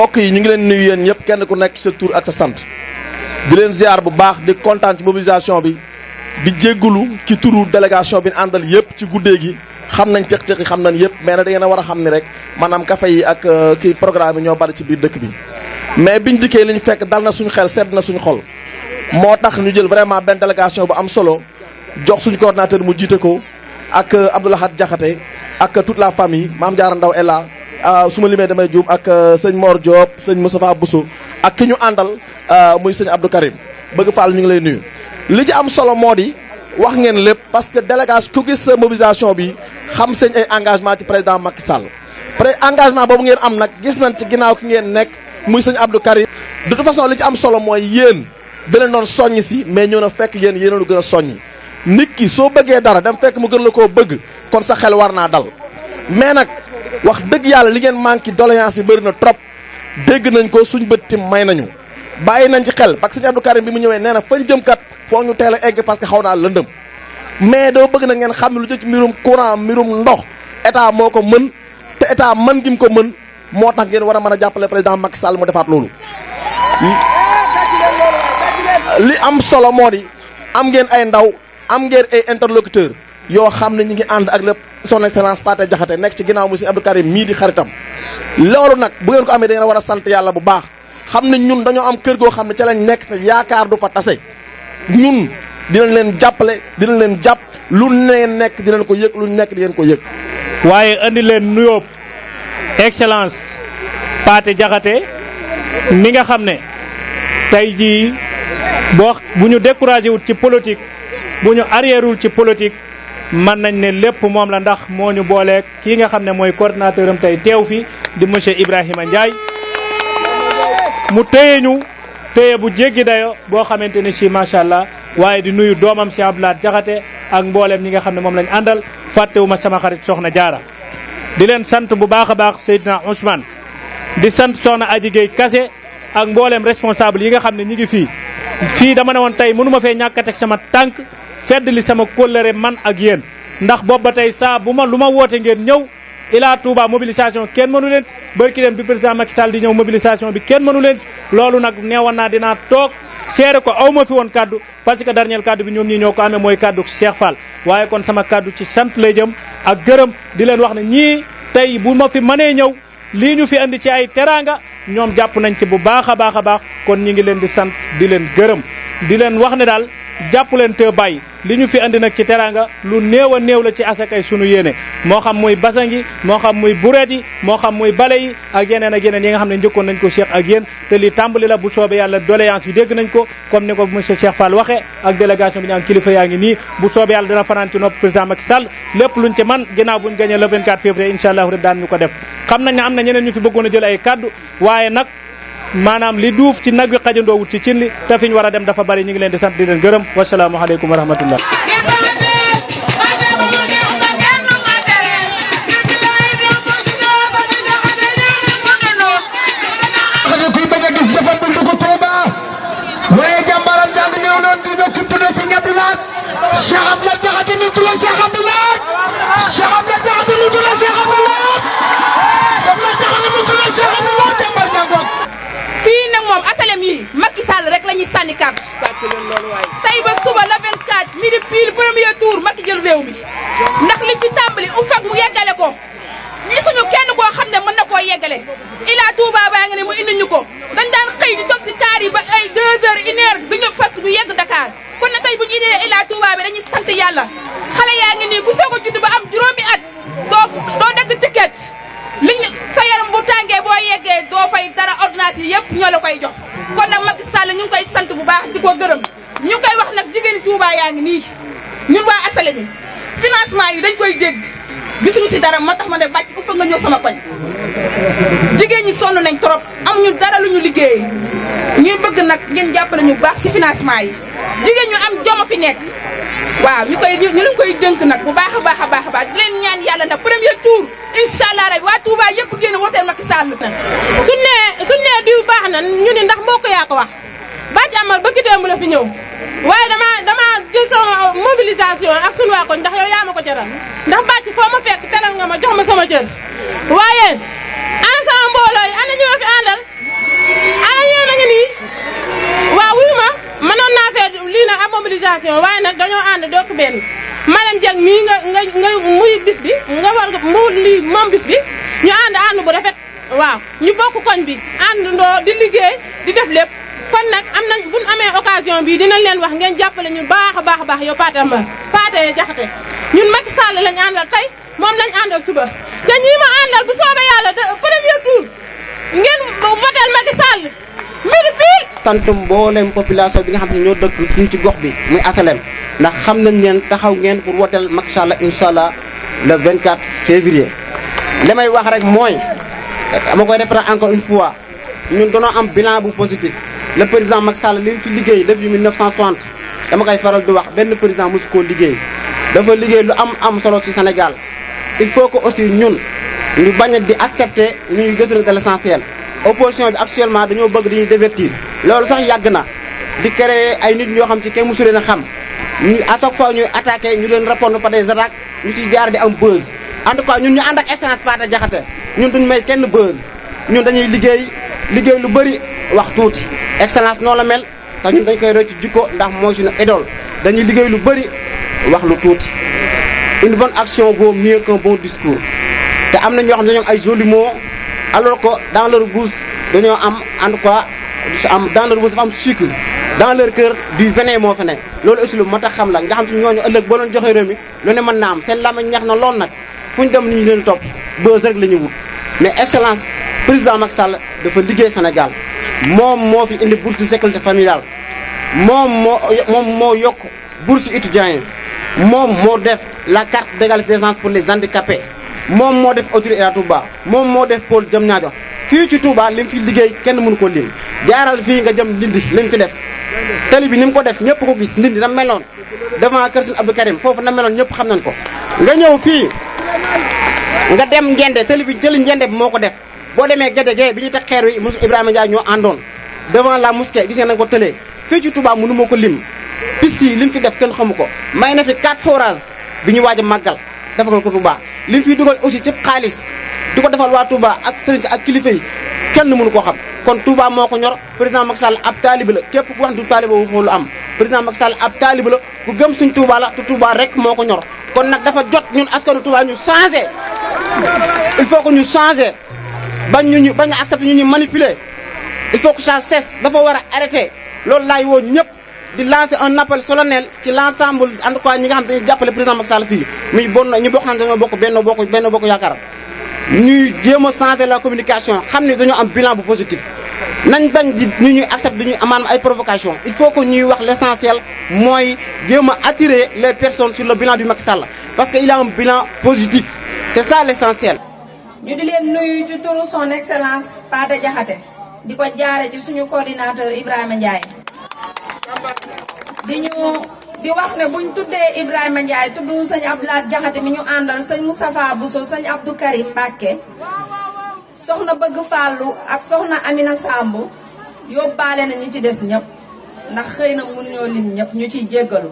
mbokk yi ñu ngi leen nuyu yéen ñëpp kenn ku nekk sa tur ak sa sant di leen ziar bu baax di kontaan ci mobilisation bi di jéggulu ci turu délégation bi àndal yëpp ci guddee gi xam nañ teq-teq yi xam nañ yëpp mais nag da ngeen a war a xam ni rek maanaam café yi ak kii programme yi ñoo bari ci biir dëkk bi mais biñ dikkee li ñu fekk dal na suñu xel sedd na suñu xol moo tax ñu jël vraiment benn délégation bu am solo jox suñu coordinateur mu jiite ko ak Abdoulahad Diakhaté ak toute la famille Mame Diarra Ndaw Ella su ma limee damay juum ak sëñ Mor Diop sëñ Moustapha Bousso ak ki ñu àndal muy sëñ Abdou Karim bëgg Fall ñu ngi lay nuyu. li ci am solo moo di wax ngeen lépp parce que délégation ku gis mobilisation bi xam seen ay engagement ci président Macky Sall engagement boobu ngeen am nag gis nañ ci ginnaaw ki ngeen nekk muy sëñ Abdou Karim de toute façon li ci am solo mooy yéen beneen doon soññ si mais ñëw na fekk yéen yéen lu gën a soññi nit ki soo bëggee dara dem fekk mu gën la koo bëgg kon sa xel war naa dal mais nag wax dëgg yàlla li ngeen manqué doléance yi bëri na trop dégg nañ ko suñ bët tim may nañu bàyyi nañ ci xel parce que sëñ Abdou Karim bi mu ñëwee nee na fañ jëm kat foo ñu teel a egg parce que xaw naa lëndëm mais doo bëgg na ngeen xam ne lu jëm ci mbirum courant mbirum ndox état moo ko mën te état mën gi mu ko mën moo tax ngeen war a mën a jàppale président Macky Sall mu defaat loolu. li am solo moo di am ngeen ay ndaw am ngeen ay interlocuteur yoo xam ne ñi ngi ànd ak lépp son excellence Pathé Diakhaté nekk ci ginnaaw monsieur Abdou Karim mii di xaritam loolu nag bu ngeen ko amee da ngeen war a sant yàlla bu baax xam ne ñun dañoo am kër goo xam ne ca lañ nekk te yaakaar du fa tase ñun dinañ leen jàppale dinañ leen jàpp lu neen nekk dinañ ko yëg lu nekk di ngeen ko yëg. waaye andi leen nuyoo excellence Pathé Diakhaté mi nga xam ne tey jii bu ñu découragé wut ci politique bu ñu arrière wul ci politique mën nañ ne lépp moom la ndax moo ñu booleeg kii nga xam ne mooy coordinateur am tey teew fi di monsieur Ibrahima Ndiaye mu téye ñu téye bu jéggi dayo boo xamante ne si macha allah waaye di nuyu doomam si Abdoulaye Diakhaté ak mbooleem ñi nga xam ne moom lañ àndal fàttewuma sama xarit soxna Jaara di leen sant bu baax a baax Seydina Ousmane di sant soxna Adji Gueye Kassé ak mbooleem responsable yi nga xam ne ñi ngi fii dama ne woon tey mënu ma fee ñàkk a teg sama tànk fedd li sama kóllëre man ak yéen ndax boobu ba tey saa bu ma lu ma woote ngeen ñëw Ila Touba mobilisation kenn mënu leen barki dem bi président Macky Sall di ñëw mobilisation bi kenn mënu leen loolu nag neewoon naa dinaa toog seere ko aw ma fi woon kaddu parce que dernier kaddu bi ñoom ñii ñoo ko amee mooy kaddu Cheikh Fall waaye kon sama kaddu ci sant lay jëm ak gërëm di leen wax ne ñii tey bu ma fi mënee ñëw lii ñu fi andi ci ay teraanga ñoom jàpp nañ ci bu baax a baax a baax kon ñi ngi leen di sant di leen gërëm di leen wax ne daal jàpp leen te bàyyi li ñu fi andi nag ci teraanga lu néew a néew la ci asakay sunu yéene moo xam muy basangi moo xam muy bureet yi moo xam muy bale yi ak yeneen ak yeneen yi nga xam ne njëkkoon nañ ko Cheikh ak yéen te li tàmbali la bu soobee yàlla doléance yi dégg nañ ko comme ni ko monsieur Cheikh Fall waxee ak délégation bi ñaan kilifa yaa ngi nii bu soobee yàlla dina fanaan ci nopp président Macky Sall lépp luñ ci man ginnaaw buñ gagné le 24 février incha allah rek daan ñu ko def xam nañ ne am na ñeneen ñu fi bëggoon a jël ay kaddu waaye nag maanaam li duuf ci nag wi xajandoowut ci cin li te fi ñu war a dem dafa bari ñu ngi leen di sant di leen gërëm wasalaamualeykum wa rahmatullah kuy bañ a gis jëfam bu dugg Touba waaye jàmbaram jàng néew noonu di nga kupp na si ñebe laat Cheikh Abdoulaye Diakhaté mi tudd Cheikh Abdoulaye Cheikh Abdoulaye Diakhaté mi tudd Cheikh Abdoulaye Cheikh Abdoulaye Diakhaté mi tudd Cheikh Abdoulaye jàmbar jàngoog fii nag moom asalem yi Macky Sall rek la ñuy sànni carte tey ba suba le 24 midi pile premier tour Macky jël réew mi ndax li fi tàmbali u fag mu yeggale ko gisuñu kenn koo xam ne mën na koo yeggale Ila Touba baa nga ne mu indi ñu ko dañ daan xëy di toog si kaar yi ba ay 2 heures 1 heure duñu fekk du yegg Dakar kon na tey bu ñu indee Ila Touba bi dañuy sant yàlla xale yaa ngi nii ku soog a judd ba am juróomi at doo dagg ticket liñ sa yaram bu tàngee boo yeggee doo fay dara ordonnance yi yëpp ñoo la koy jox kon nag Macky Sall ñu ngi koy sant bu baax di ko gërëm ñu ngi koy wax nag jigéeni Touba yaa ngi nii ñun waa asale ni financement yi dañ koy dégg gisuñu si dara moo tax ma ne bàcc fu fa nga ñëw sama koñ jigéen ñi sonn nañ trop amuñu dara lu ñu liggéey ñuy bëgg nag ngeen jàppale ñu baax si financement yi jigéen ñu am jom fi nekk waaw ñu leen koy dénk nag bu baax a baax a baax a baax di leen ñaan yàlla nag premier tour incha allah rabi waa Touba yëpp génn wooteel Macky Sall. suñ nee diw baax na ñu ni ndax moo ko yaa ko wax bàcc amal ba ki démb la fi ñëw waaye dama jël sama mobilisation ak sunu waa koñ ndax yow yaa ma ko jaral ndax bàcc foo ma fekk teral nga ma jox ma sama cër waaye ana sama mbooloo yi ana ñu ma fi àndal nag ab mobilisation waaye nag dañoo ànd dokk benn madame Dieng mii nga muy bis bi nga war mu lii moom bis bi ñu ànd bu rafet waaw ñu bokk koñ bi àndandoo di liggéey di def lépp kon nag am nañ buñ amee occasion bi dinañ leen wax ngeen jàppale ñu baax a baax yow Paate Jaxate ñun Macky Sall lañ àndal tey moom lañ àndal suba te ñii ma àndal bu soobee yàlla premier tour ngeen votel Macky Sall mbiri pile. sant mboolem population bi nga xam ne ñoo dëkk fii ci gox bi muy asalem ndax xam nañ leen taxaw ngeen pour wotel Macky Sall incha allah le 24 février. li may wax rek mooy dama koy répéter encore une fois ñun dañoo am bilan bu positif le président Macky Sall li mu fi liggéey depuis 1960 dama koy faral di wax benn président mosu koo liggéey dafa liggéey lu am solo ci Sénégal il faut que aussi ñun ñu bañ a di accepter ñu ñuy détourner de l'essentiel. opposition bi actuellement dañoo bëgg dañuy divertir loolu sax yàgg na di créer ay nit ñoo xam ci kenn mosu leen a xam ñu à chaque fois ñuy attaqué ñu leen répondre par des attaques ñu ciy jaar di am buzz. en tout cas ñun ñu ànd ak excellence Paate Jaxate ñun duñ may kenn buzz ñun dañuy liggéey lu bëri wax tuuti excellence noonu la mel te ñun dañ koy roy ci jikko ndax mooy suñu idole dañuy liggéey lu bëri wax lu tuuti. une bonne action vaut mieux qu'un bon discours te am na ñoo xam ne dañoo am ay jolis mots alors que dans leur bouche dañoo am en tout cas dans leur bouche dafa am sucre dans leur cœur du venin moo fa ne loolu aussi lu moo tax xam la nga xam ci ñooñu ëllëg boo leen joxee réew mi lu ne mën naa am seen làmmiñ ñax na lool nag fu ñu dem ni ñu leen topp buzz rek la ñuy wut mais excellence président Macky Sall dafa liggéey Sénégal moom moo fi indi bourse de sécurité familiale moom moo yokk bourse étudiants yi moom moo def la carte d'égalité des chances pour les handicapés moom moo def autoroute Ila Touba moom moo def pôle Diamniadio fii ci Touba li mu fi liggéey kenn mënu ko lim jaaral fii nga jëm Ndindi li mu fi def tali bi ni mu ko def ñëpp ko gis Ndindi na meloon devant kër Sëñ Abdou Karim foofu na meloon ñëpp xam nañ ko nga ñëw fii nga dem Ngende tali bi jëli Ngende bi moo ko def boo demee Gédé Guèye bi ñu teg xeer wi monsieur Ibrahima Ndiaye ñoo àndoon devant la mosquée gis nga nañ ko tëlee fii ci Touba mënu ma ko lim piste yi li mu fi def kenn xamu ko may na fi 4 forages bi ñu waaj a màggal defal ko Touba li mu fiy dugal aussi ci xaalis di ko defal waa Touba ak sëriñ si ak kilifa yi kenn mënu koo xam kon Touba moo ko ñor président Macky Sall ab taalibi la képp ku wax du taaliba wu lu am président Macky Sall ab taalibi la ku gëm suñ Touba la te Touba rek moo ko ñor kon nag dafa jot ñun askanu Touba ñu changé il faut que ñu changé bañ a accepté ñu manipuler il faut que ça cesse dafa war a arrêté loolu laay woo ñëpp di lancer un appel solennel ci l'ensemble en tout cas ñi nga xam dañuy jàppale président Macky Sall fii muy ñu bokk xam ne dañoo bokk benn bokk yaakaar ñuy jéem a changer la communication xam ne dañoo am bilan bu positif nañ bañ di ñu ñuy accepter dañuy amaam ay provocation il faut que ñuy wax l'essentiel mooy jéem a attirer les personnes sur le bilan du Macky Sall parce que il a un bilan positif c'est ça l'essentiel. ñu di leen nuyu ci turu son excellence Paate Jaxate di ko jaare ci suñu coordinateur Ibrahima Ndiaye di wax ne buñ tuddee Ibrahima Ndiaye tudd sëñ Abdoulaye Jaxate mi ñu àndal sëñ Moustapha Bousso sëñ Abdou Karim Mbacke soxna Bëgg Fallou ak soxna Amina Samb yóbbaale na ñi ci des ñëpp ndax xëy na mënuñoo lim ñëpp ñu ciy jéggalu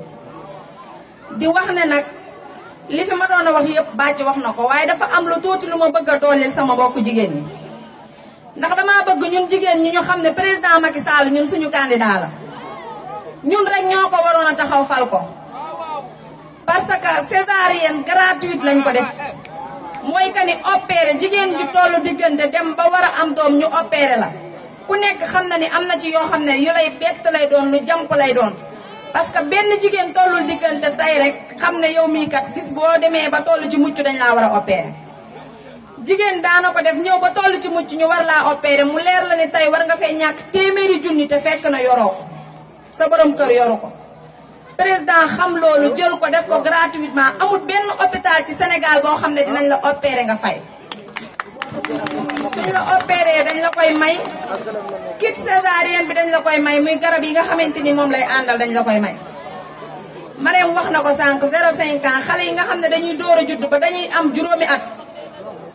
di wax ne nag li fi ma doon a wax yëpp bàcc wax na ko waaye dafa am lu tuuti lu ma bëgg a dooleel sama mbokku jigéen ñi ndax damaa bëgg ñun jigéen ñi ñu xam ne président Macky Sall ñun suñu candidat la ñun rek ñoo ko waroon a taxaw fal ko parce que césarienne gratuite lañ ko def mooy que ni opéré jigéen ju tollu diggante dem ba war a am doom ñu opéré la ku nekk xam na ni am na ci yoo xam ne yu lay bett lay doon lu jàmp lay doon parce que benn jigéen tollul diggante tey rek xam ne yow mii kat bis boo demee ba toll ci mucc dañ laa war a opéré jigéen daana ko def ñëw ba toll ci mucc ñu war laa opéré mu leer la ni tey war nga fee ñàkk téeméeri junni te fekk na yoroo ko sa borom kër yoru ko président xam loolu jël ko def ko gratuitement amul benn hôpital ci Sénégal boo xam ne dinañ la opéré nga fay suñ la opéré dañ la koy may kit césarienne bi dañ la koy may muy garab yi nga xamante ni moom lay àndal dañ la koy may Marème wax na ko sànq 0,5 ans xale yi nga xam ne dañuy door a judd ba dañuy am juróomi at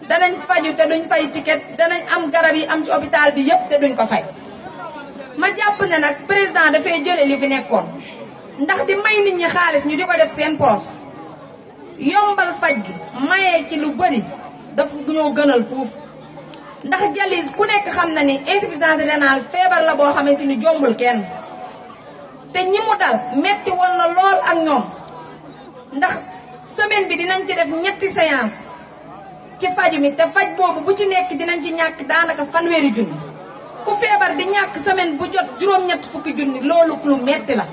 danañ faju te duñ fay ticket danañ am garab yi am ci hôpital bi yépp te duñ ko fay ma jàpp ne nag président dafay jële li fi nekkoon ndax di may nit ñi xaalis ñu di ko def seen poos yombal faj gi mayee ci lu bëri daf ñoo gënal foofu ndax jalis ku nekk xam na ni insuffisance rénale feebar la boo xamante ni jombul kenn te ñi mu dal metti woon na lool ak ñoom ndax semaine bi dinañ ci def ñetti séance ci faju mi te faj boobu bu ci nekk dinañ ci ñàkk daanaka fanweeri junni ku feebar di ñàkk semaine bu jot juróom-ñett fukki junni loolu lu metti la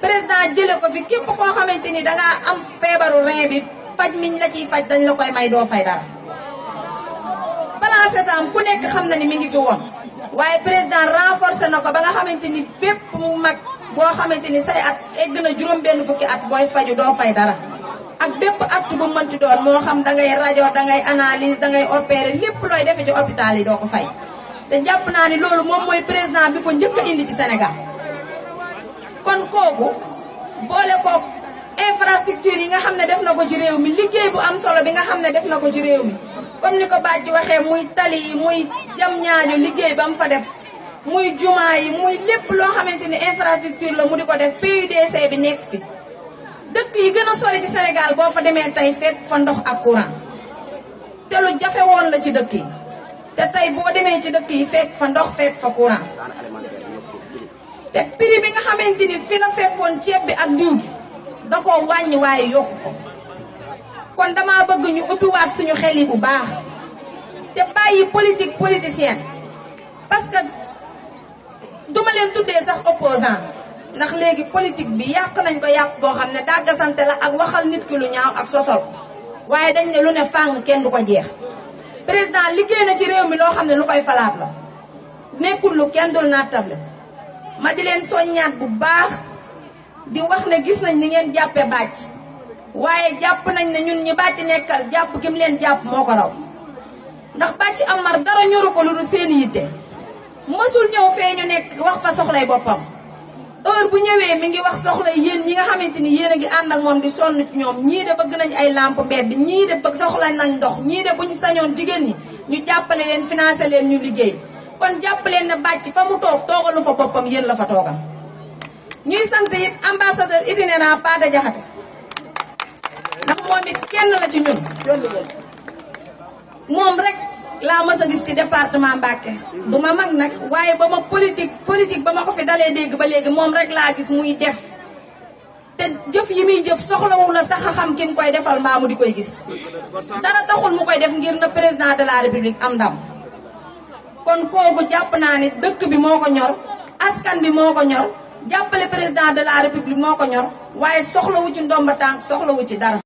président jële ko fi képp koo xamante ni dangaa am feebaru rein bi faj miñ la ciy faj dañ la koy may doo fay dara paracetamol ku nekk xam na ni mi ngi fi woon waaye président renforcé na ko ba nga xamante ni bépp mu mag boo xamante ni say at egg na juróom benn fukki at booy faju doo fay dara ak bépp acte bu mënti doon moo xam dangay rajo dangay analyse dangay opérer lépp looy defe ci hôpital yi doo ko fay te jàpp naa ni loolu moom mooy président bi ko njëkk a indi ci Sénégal kon kooku boole ko infrastructure yi nga xam ne def na ko ci réew mi liggéey bu am solo bi nga xam ne def na ko ci réew mi comme ni ko bàcc waxee muy tali yi muy jam ñaajo liggéey ba mu fa def muy jumaa yi muy lépp loo xamante ni infrastructure la mu di ko def PUDC bi nekk fi dëkk yi gën a sori ci Sénégal boo fa demee tey fekk fa ndox ak courant te lu jafe woon la ci dëkk yi te tey boo demee ci dëkk yi fekk fa ndox fekk fa courant te prix bi nga xamante ni fi la fekkoon ceeb bi ak diw gi da koo wàññi waaye yokku ko kon dama bëgg ñu ubbiwaat suñu xel yi bu baax te bàyyi politique politicienne parce que duma leen tuddee sax opposant ndax léegi politique bi yàq nañ ko yàq boo xam ne dàggasante la ak waxal nit ki lu ñaaw ak sosol waaye dañ ne lu ne fàng kenn du ko jeex président liggéey na ci réew mi loo xam ne lu koy falaat la nekkul lu kenn dul naatable ma di leen soññaat bu baax di wax ne gis nañ ni ngeen jàppe bàcc waaye jàpp nañ ne ñun ñi bàcc nekkal jàpp gi mu leen jàpp moo ko raw ndax bàcc Amar dara ñoru ko lu dul seeni yitte mësul ñëw fee ñu nekk wax fa soxlay boppam heure bu ñëwee mi ngi wax soxla yéen ñi nga xamante ni yéen a ngi ànd ak moom di sonn ci ñoom ñii de bëgg nañ ay lampe mbedd ñii de bëgg soxla nañ ndox ñii de buñ sañoon jigéen ñi ñu jàppale leen financé leen ñu liggéey kon jàppaleen ne bàcc fa mu toog toogalu fa boppam yéen la fa toogal ñuy sant it ambassadeur itinérant Pathé Diakhaté ndax moom it kenn la ci ñun moom rek laa mës a gis ci département Mbacké du ma mag nag waaye ba ma politique ba ma ko fi dalee dégg ba léegi moom rek laa gis muy def te jëf yi muy jëf soxlawu la sax a xam ki mu koy defal mbaa mu di koy gis dara taxul mu koy def ngir na président de la république am ndam kon kooku jàpp naa ni dëkk bi moo ko ñor askan bi moo ko ñor jàppale président de la république moo ko ñor waaye soxlawu ci ndomba tànk soxlawu ci dara